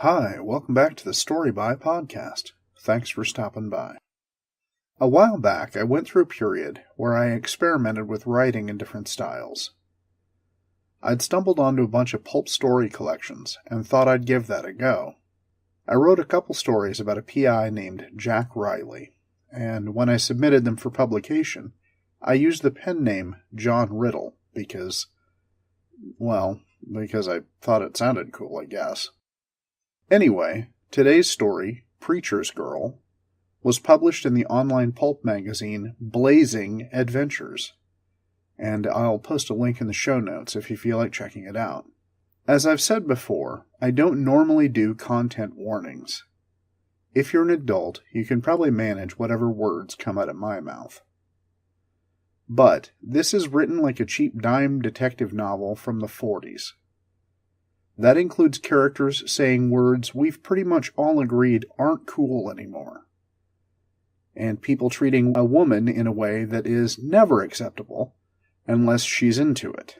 Hi, welcome back to the Story By podcast. Thanks for stopping by. A while back, I went through a period where I experimented with writing in different styles. I'd stumbled onto a bunch of pulp story collections and thought I'd give that a go. I wrote a couple stories about a PI named Jack Riley, and when I submitted them for publication, I used the pen name John Riddle because I thought it sounded cool, I guess. Anyway, today's story, Preacher'sGirl, was published in the online pulp magazine Blazing Adventures, and I'll post a link in the show notes if you feel like checking it out. As I've said before, I don't normally do content warnings. If you're an adult, you can probably manage whatever words come out of my mouth. But this is written like a cheap dime detective novel from the 40s. That includes characters saying words we've pretty much all agreed aren't cool anymore. And people treating a woman in a way that is never acceptable unless she's into it.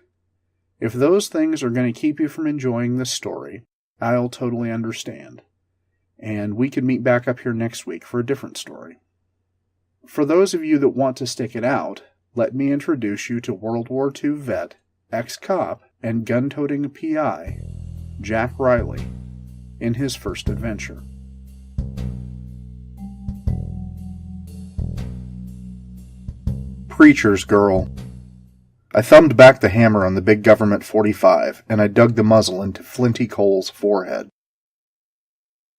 If those things are going to keep you from enjoying this story, I'll totally understand. And we could meet back up here next week for a different story. For those of you that want to stick it out, let me introduce you to World War II vet, ex-cop, and gun-toting PI, Jack Riley, in his first adventure. Preacher'sGirl. I thumbed back the hammer on the big government .45, and I dug the muzzle into Flinty Cole's forehead.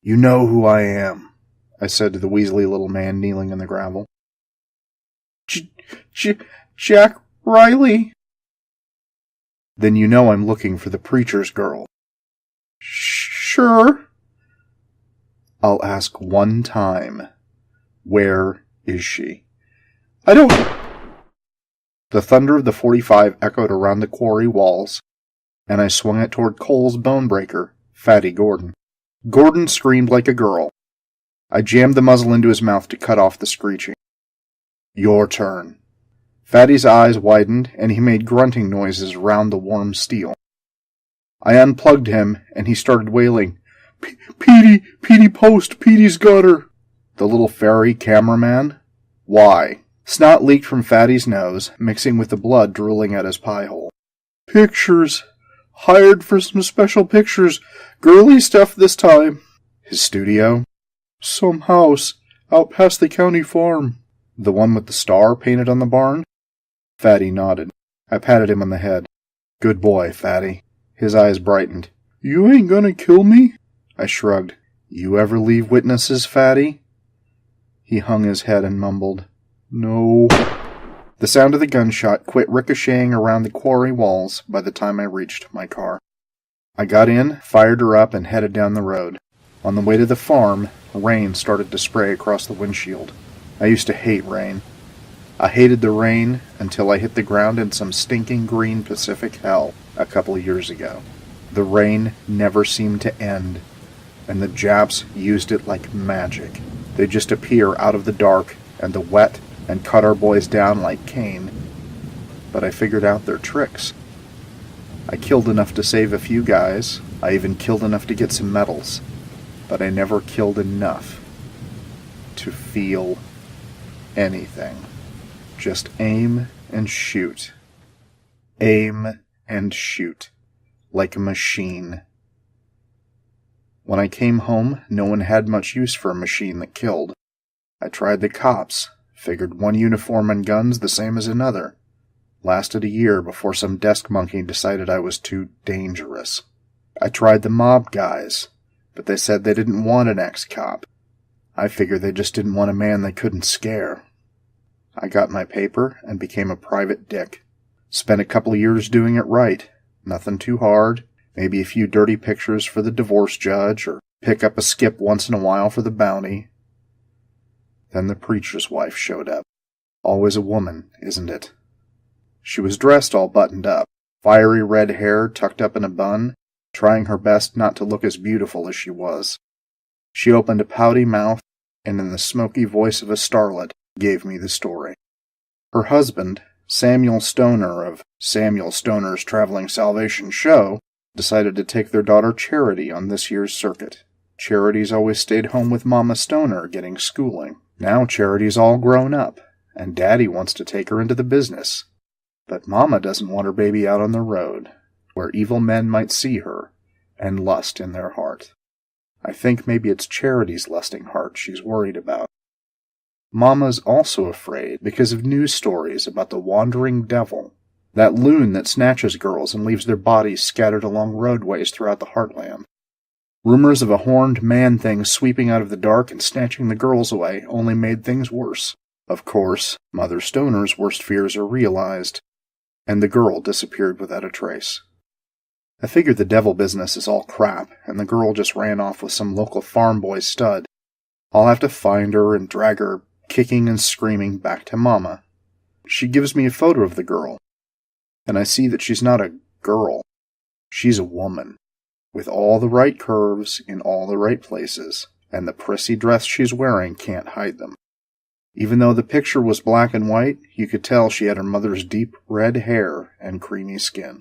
"You know who I am," I said to the weaselly little man kneeling in the gravel. Jack Riley." "Then you know I'm looking for the preacher's girl." "Sure." "I'll ask one time. Where is she?" "I don't..." The thunder of the .45 echoed around the quarry walls, and I swung it toward Cole's bonebreaker, Fatty Gordon. Gordon screamed like a girl. I jammed the muzzle into his mouth to cut off the screeching. "Your turn." Fatty's eyes widened, and he made grunting noises around the warm steel. I unplugged him, and he started wailing, Petey post, Petey's got her." "The little fairy cameraman? Why?" Snot leaked from Fatty's nose, mixing with the blood drooling at his pie hole. "Pictures. Hired for some special pictures. Girly stuff this time." "His studio?" "Some house, out past the county farm." "The one with the star painted on the barn?" Fatty nodded. I patted him on the head. "Good boy, Fatty." His eyes brightened. "You ain't gonna kill me?" I shrugged. "You ever leave witnesses, Fatty?" He hung his head and mumbled, "No." The sound of the gunshot quit ricocheting around the quarry walls by the time I reached my car. I got in, fired her up, and headed down the road. On the way to the farm, rain started to spray across the windshield. I used to hate rain. I hated the rain until I hit the ground in some stinking green Pacific hell a couple of years ago. The rain never seemed to end, and the Japs used it like magic. They'd just appear out of the dark and the wet and cut our boys down like Cain. But I figured out their tricks. I killed enough to save a few guys. I even killed enough to get some medals. But I never killed enough to feel anything. Just aim and shoot. Aim and shoot. Like a machine. When I came home, no one had much use for a machine that killed. I tried the cops. Figured one uniform and guns the same as another. Lasted a year before some desk monkey decided I was too dangerous. I tried the mob guys, but they said they didn't want an ex-cop. I figured they just didn't want a man they couldn't scare. I got my paper and became a private dick. Spent a couple of years doing it right. Nothing too hard. Maybe a few dirty pictures for the divorce judge, or pick up a skip once in a while for the bounty. Then the preacher's wife showed up. Always a woman, isn't it? She was dressed all buttoned up, fiery red hair tucked up in a bun, trying her best not to look as beautiful as she was. She opened a pouty mouth, and in the smoky voice of a starlet, gave me the story. Her husband, Samuel Stoner of Samuel Stoner's Traveling Salvation Show, decided to take their daughter Charity on this year's circuit. Charity's always stayed home with Mama Stoner getting schooling. Now Charity's all grown up, and Daddy wants to take her into the business. But Mama doesn't want her baby out on the road, where evil men might see her and lust in their heart. I think maybe it's Charity's lusting heart she's worried about. Mama's also afraid because of news stories about the wandering devil, that loon that snatches girls and leaves their bodies scattered along roadways throughout the heartland. Rumors of a horned man-thing sweeping out of the dark and snatching the girls away only made things worse. Of course, Mother Stoner's worst fears are realized, and the girl disappeared without a trace. I figured the devil business is all crap, and the girl just ran off with some local farm boy stud. I'll have to find her and drag her, kicking and screaming, back to Mama. She gives me a photo of the girl, and I see that she's not a girl. She's a woman, with all the right curves in all the right places, and the prissy dress she's wearing can't hide them. Even though the picture was black and white, you could tell she had her mother's deep red hair and creamy skin.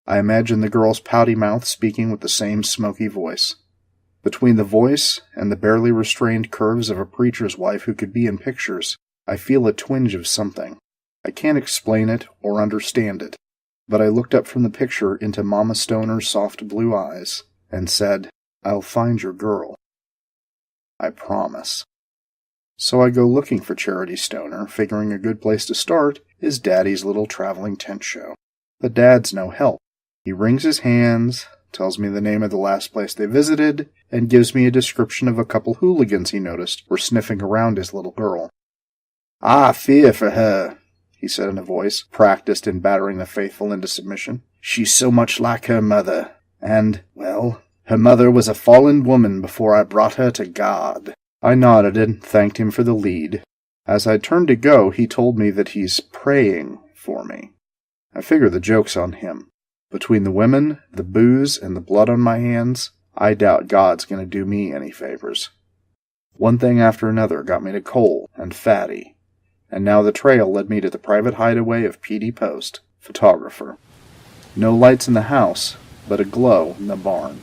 I imagine the girl's pouty mouth speaking with the same smoky voice. Between the voice and the barely restrained curves of a preacher's wife who could be in pictures, I feel a twinge of something. I can't explain it or understand it, but I looked up from the picture into Mama Stoner's soft blue eyes and said, "I'll find your girl. I promise." So I go looking for Charity Stoner, figuring a good place to start is Daddy's little traveling tent show. But Dad's no help. He wrings his hands, tells me the name of the last place they visited, and gives me a description of a couple hooligans he noticed were sniffing around his little girl. "I fear for her," he said in a voice practiced in battering the faithful into submission. "She's so much like her mother, and, well, her mother was a fallen woman before I brought her to God." I nodded and thanked him for the lead. As I turned to go, he told me that he's praying for me. I figure the joke's on him. Between the women, the booze, and the blood on my hands, I doubt God's going to do me any favors. One thing after another got me to Cole and Fatty, and now the trail led me to the private hideaway of P.D. Post, photographer. No lights in the house, but a glow in the barn.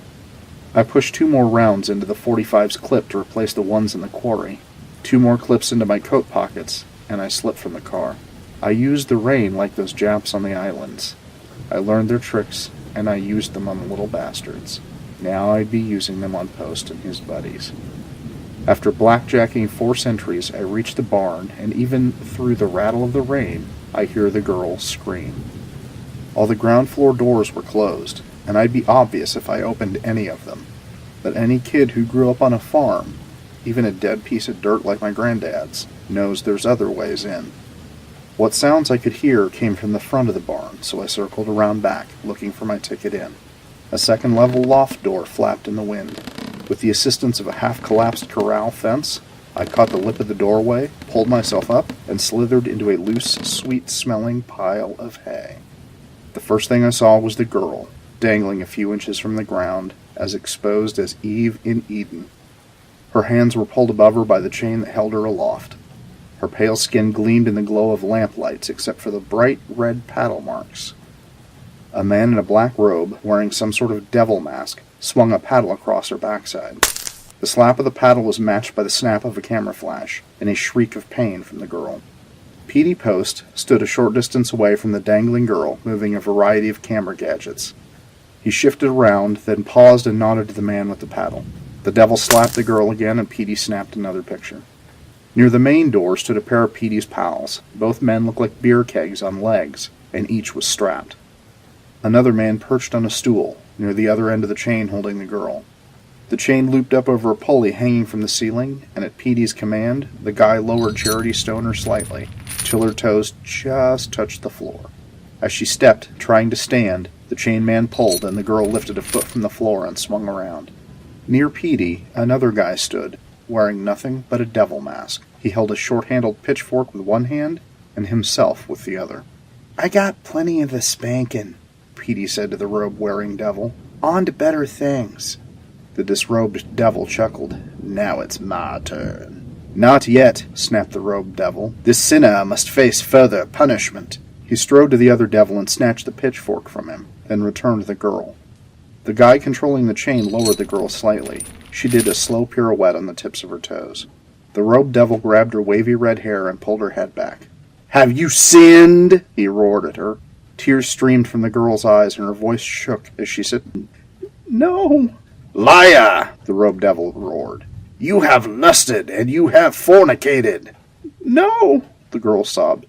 I pushed 2 more rounds into the .45's clip to replace the ones in the quarry, 2 more clips into my coat pockets, and I slipped from the car. I used the rain like those Japs on the islands. I learned their tricks, and I used them on the little bastards. Now I'd be using them on Post and his buddies. After blackjacking 4 centuries, I reach the barn, and even through the rattle of the rain, I hear the girl scream. All the ground floor doors were closed, and I'd be obvious if I opened any of them. But any kid who grew up on a farm, even a dead piece of dirt like my granddad's, knows there's other ways in. What sounds I could hear came from the front of the barn, so I circled around back, looking for my ticket in. A second-level loft door flapped in the wind. With the assistance of a half-collapsed corral fence, I caught the lip of the doorway, pulled myself up, and slithered into a loose, sweet-smelling pile of hay. The first thing I saw was the girl, dangling a few inches from the ground, as exposed as Eve in Eden. Her hands were pulled above her by the chain that held her aloft. Her pale skin gleamed in the glow of lamplights except for the bright red paddle marks. A man in a black robe, wearing some sort of devil mask, swung a paddle across her backside. The slap of the paddle was matched by the snap of a camera flash, and a shriek of pain from the girl. P.D. Post stood a short distance away from the dangling girl, moving a variety of camera gadgets. He shifted around, then paused and nodded to the man with the paddle. The devil slapped the girl again, and P.D. snapped another picture. Near the main door stood a pair of P.D.'s pals. Both men looked like beer kegs on legs, and each was strapped. Another man perched on a stool, near the other end of the chain holding the girl. The chain looped up over a pulley hanging from the ceiling, and at P.D.'s command, the guy lowered Charity Stoner slightly, till her toes just touched the floor. As she stepped, trying to stand, the chain man pulled, and the girl lifted a foot from the floor and swung around. Near P.D., another guy stood, wearing nothing but a devil mask. He held a short-handled pitchfork with one hand, and himself with the other. "I got plenty of the spanking," P.D. said to the robe-wearing devil. "On to better things." The disrobed devil chuckled. "Now it's my turn." "Not yet," snapped the robed devil. "This sinner must face further punishment." He strode to the other devil and snatched the pitchfork from him, then returned the girl. The guy controlling the chain lowered the girl slightly. She did a slow pirouette on the tips of her toes. The robed devil grabbed her wavy red hair and pulled her head back. "Have you sinned?" he roared at her. Tears streamed from the girl's eyes and her voice shook as she said, "No." "Liar!" the robed devil roared. "You have lusted and you have fornicated." "No," the girl sobbed.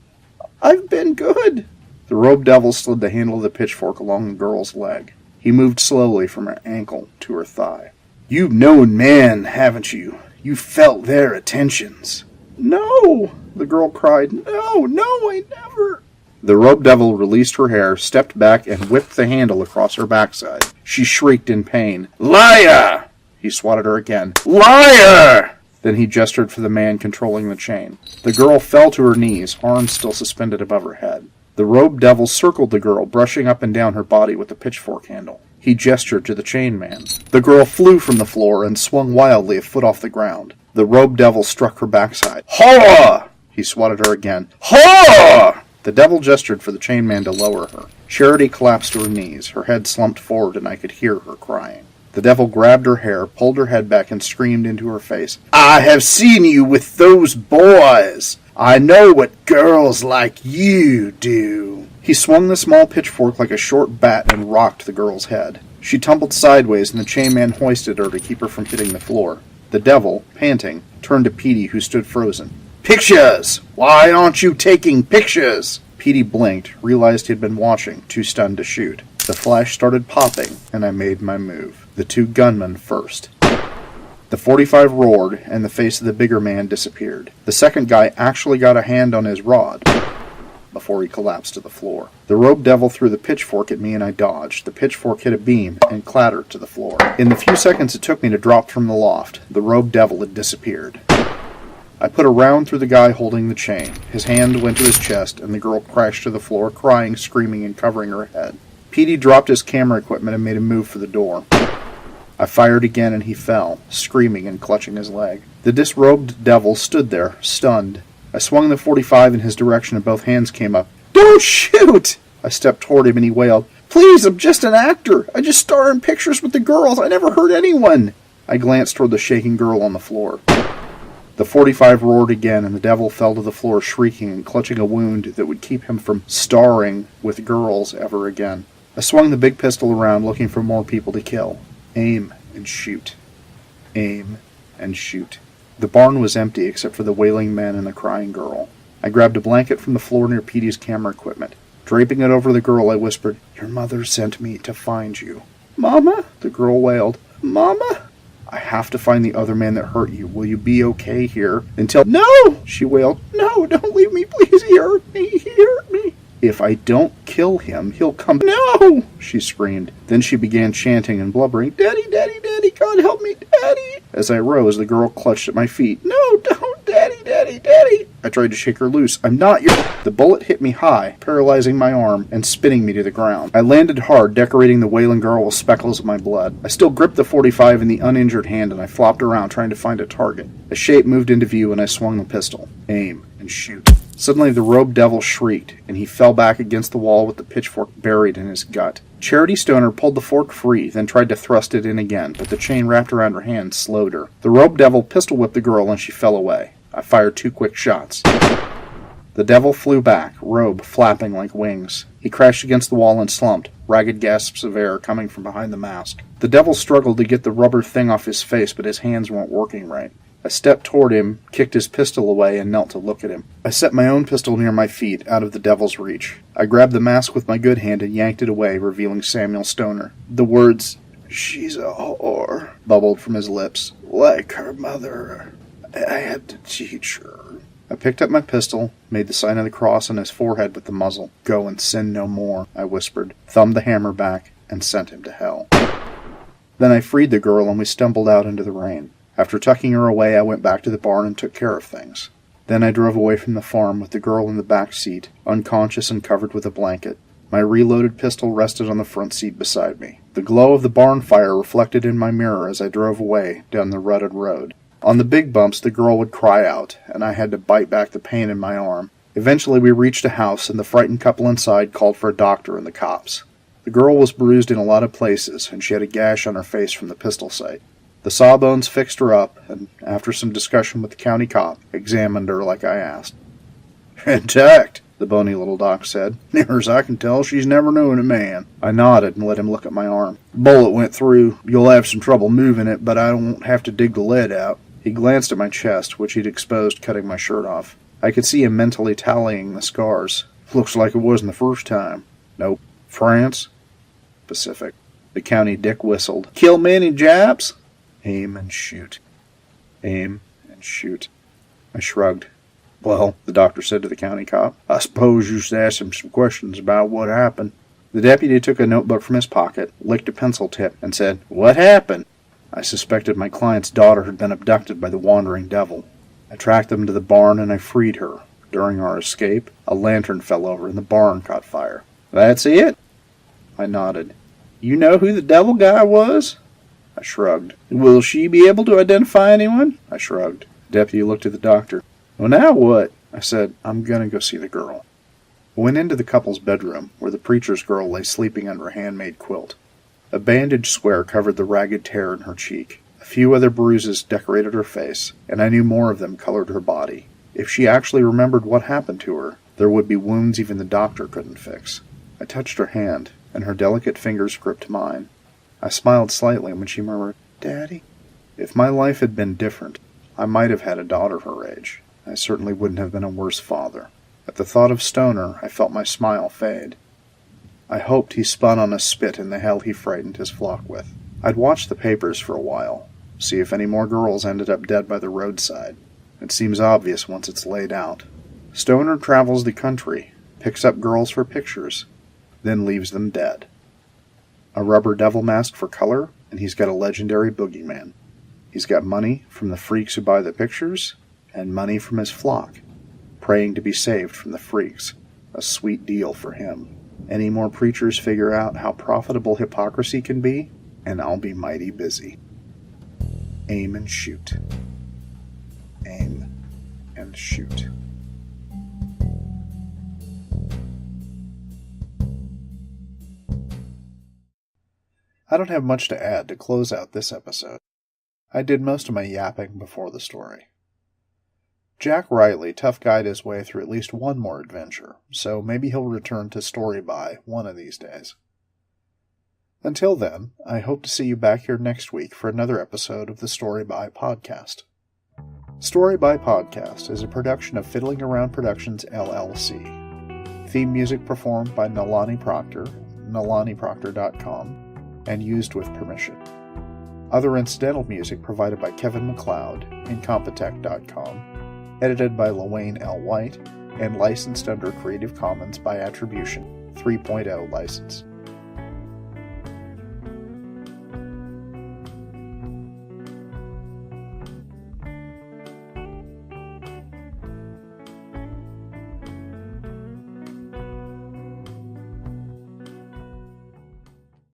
"I've been good." The robed devil slid the handle of the pitchfork along the girl's leg. He moved slowly from her ankle to her thigh. "You've known men, haven't you? You felt their attentions." "No," the girl cried. "No, I never." The robed devil released her hair, stepped back, and whipped the handle across her backside. She shrieked in pain. "Liar!" He swatted her again. "Liar!" Then he gestured for the man controlling the chain. The girl fell to her knees, arms still suspended above her head. The robed devil circled the girl, brushing up and down her body with the pitchfork handle. He gestured to the chain man. The girl flew from the floor and swung wildly a foot off the ground. The robed devil struck her backside. "Horror!" He swatted her again. "Horror!" The devil gestured for the chain man to lower her. Charity collapsed to her knees. Her head slumped forward and I could hear her crying. The devil grabbed her hair, pulled her head back, and screamed into her face. "I have seen you with those boys. I know what girls like you do." He swung the small pitchfork like a short bat and rocked the girl's head. She tumbled sideways and the chainman hoisted her to keep her from hitting the floor. The devil, panting, turned to Petey, who stood frozen. "Pictures! Why aren't you taking pictures?" Petey blinked, realized he'd been watching, too stunned to shoot. The flash started popping, and I made my move. The two gunmen first. The .45 roared, and the face of the bigger man disappeared. The second guy actually got a hand on his rod before he collapsed to the floor. The robed devil threw the pitchfork at me, and I dodged. The pitchfork hit a beam and clattered to the floor. In the few seconds it took me to drop from the loft, the robed devil had disappeared. I put a round through the guy holding the chain. His hand went to his chest, and the girl crashed to the floor, crying, screaming, and covering her head. Petey dropped his camera equipment and made a move for the door. I fired again, and he fell, screaming and clutching his leg. The disrobed devil stood there, stunned. I swung the .45 in his direction, and both hands came up. "Don't shoot!" I stepped toward him, and he wailed, "Please, I'm just an actor. I just star in pictures with the girls. I never hurt anyone." I glanced toward the shaking girl on the floor. The .45 roared again, and the devil fell to the floor shrieking and clutching a wound that would keep him from starring with girls ever again. I swung the big pistol around, looking for more people to kill. Aim and shoot. Aim and shoot. The barn was empty except for the wailing men and the crying girl. I grabbed a blanket from the floor near Petey's camera equipment. Draping it over the girl, I whispered, "Your mother sent me to find you." "Mama?" the girl wailed. "Mama?" "I have to find the other man that hurt you. Will you be okay here until—" "No!" she wailed. "No, don't leave me, please. He hurt me. He hurt me." "If I don't kill him, he'll come—" "No!" she screamed. Then she began chanting and blubbering, "Daddy, Daddy, Daddy, God help me, Daddy." As I rose, the girl clutched at my feet. "No, don't, Daddy, Daddy, Daddy." I tried to shake her loose. "I'm not your—" The bullet hit me high, paralyzing my arm and spinning me to the ground. I landed hard, decorating the wailing girl with speckles of my blood. I still gripped the .45 in the uninjured hand, and I flopped around trying to find a target. A shape moved into view, and I swung the pistol. Aim and shoot. Suddenly the robed devil shrieked, and he fell back against the wall with the pitchfork buried in his gut. Charity Stoner pulled the fork free, then tried to thrust it in again, but the chain wrapped around her hand slowed her. The robed devil pistol-whipped the girl, and she fell away. I fired 2 quick shots. The devil flew back, robe flapping like wings. He crashed against the wall and slumped, ragged gasps of air coming from behind the mask. The devil struggled to get the rubber thing off his face, but his hands weren't working right. I stepped toward him, kicked his pistol away, and knelt to look at him. I set my own pistol near my feet, out of the devil's reach. I grabbed the mask with my good hand and yanked it away, revealing Samuel Stoner. The words, "She's a whore," bubbled from his lips. "Like her mother. I had to teach her." I picked up my pistol, made the sign of the cross on his forehead with the muzzle. "Go and sin no more," I whispered, thumbed the hammer back, and sent him to hell. Then I freed the girl, and we stumbled out into the rain. After tucking her away, I went back to the barn and took care of things. Then I drove away from the farm with the girl in the back seat, unconscious and covered with a blanket. My reloaded pistol rested on the front seat beside me. The glow of the barn fire reflected in my mirror as I drove away down the rutted road. On the big bumps, the girl would cry out, and I had to bite back the pain in my arm. Eventually we reached a house, and the frightened couple inside called for a doctor and the cops. The girl was bruised in a lot of places, and she had a gash on her face from the pistol sight. The sawbones fixed her up, and after some discussion with the county cop, examined her like I asked. "Intact," the bony little doc said. "Near as I can tell, she's never known a man." I nodded and let him look at my arm. "Bullet went through. You'll have some trouble moving it, but I won't have to dig the lead out." He glanced at my chest, which he'd exposed cutting my shirt off. I could see him mentally tallying the scars. "Looks like it wasn't the first time." "Nope." "France?" "Pacific." The county dick whistled. "Kill many Japs?" "Aim and shoot. Aim and shoot." I shrugged. "Well," the doctor said to the county cop, "I suppose you should ask him some questions about what happened." The deputy took a notebook from his pocket, licked a pencil tip, and said, "What happened?" I suspected my client's daughter had been abducted by the wandering devil. I tracked them to the barn and I freed her. During our escape, a lantern fell over and the barn caught fire. "That's it?" I nodded. "You know who the devil guy was?" I shrugged. "Will she be able to identify anyone?" I shrugged. The deputy looked at the doctor. "Well, now what?" I said, "I'm gonna go see the girl." I went into the couple's bedroom, where the preacher's girl lay sleeping under a handmade quilt. A bandaged square covered the ragged tear in her cheek. A few other bruises decorated her face, and I knew more of them colored her body. If she actually remembered what happened to her, there would be wounds even the doctor couldn't fix. I touched her hand, and her delicate fingers gripped mine. I smiled slightly when she murmured, "Daddy." If my life had been different, I might have had a daughter her age. I certainly wouldn't have been a worse father. At the thought of Stoner, I felt my smile fade. I hoped he spun on a spit in the hell he frightened his flock with. I'd watch the papers for a while, see if any more girls ended up dead by the roadside. It seems obvious once it's laid out. Stoner travels the country, picks up girls for pictures, then leaves them dead. A rubber devil mask for color, and he's got a legendary boogeyman. He's got money from the freaks who buy the pictures, and money from his flock, praying to be saved from the freaks. A sweet deal for him. Any more preachers figure out how profitable hypocrisy can be, and I'll be mighty busy. Aim and shoot. Aim and shoot. I don't have much to add to close out this episode. I did most of my yapping before the story. Jack Riley tough-guyed his way through at least one more adventure, so maybe he'll return to Story By one of these days. Until then, I hope to see you back here next week for another episode of the Story By Podcast. Story By Podcast is a production of Fiddling Around Productions, LLC. Theme music performed by Nalani Proctor, nalaniproctor.com, and used with permission. Other incidental music provided by Kevin MacLeod, incompetech.com, edited by Lawayne L. White, and licensed under Creative Commons by Attribution 3.0 license.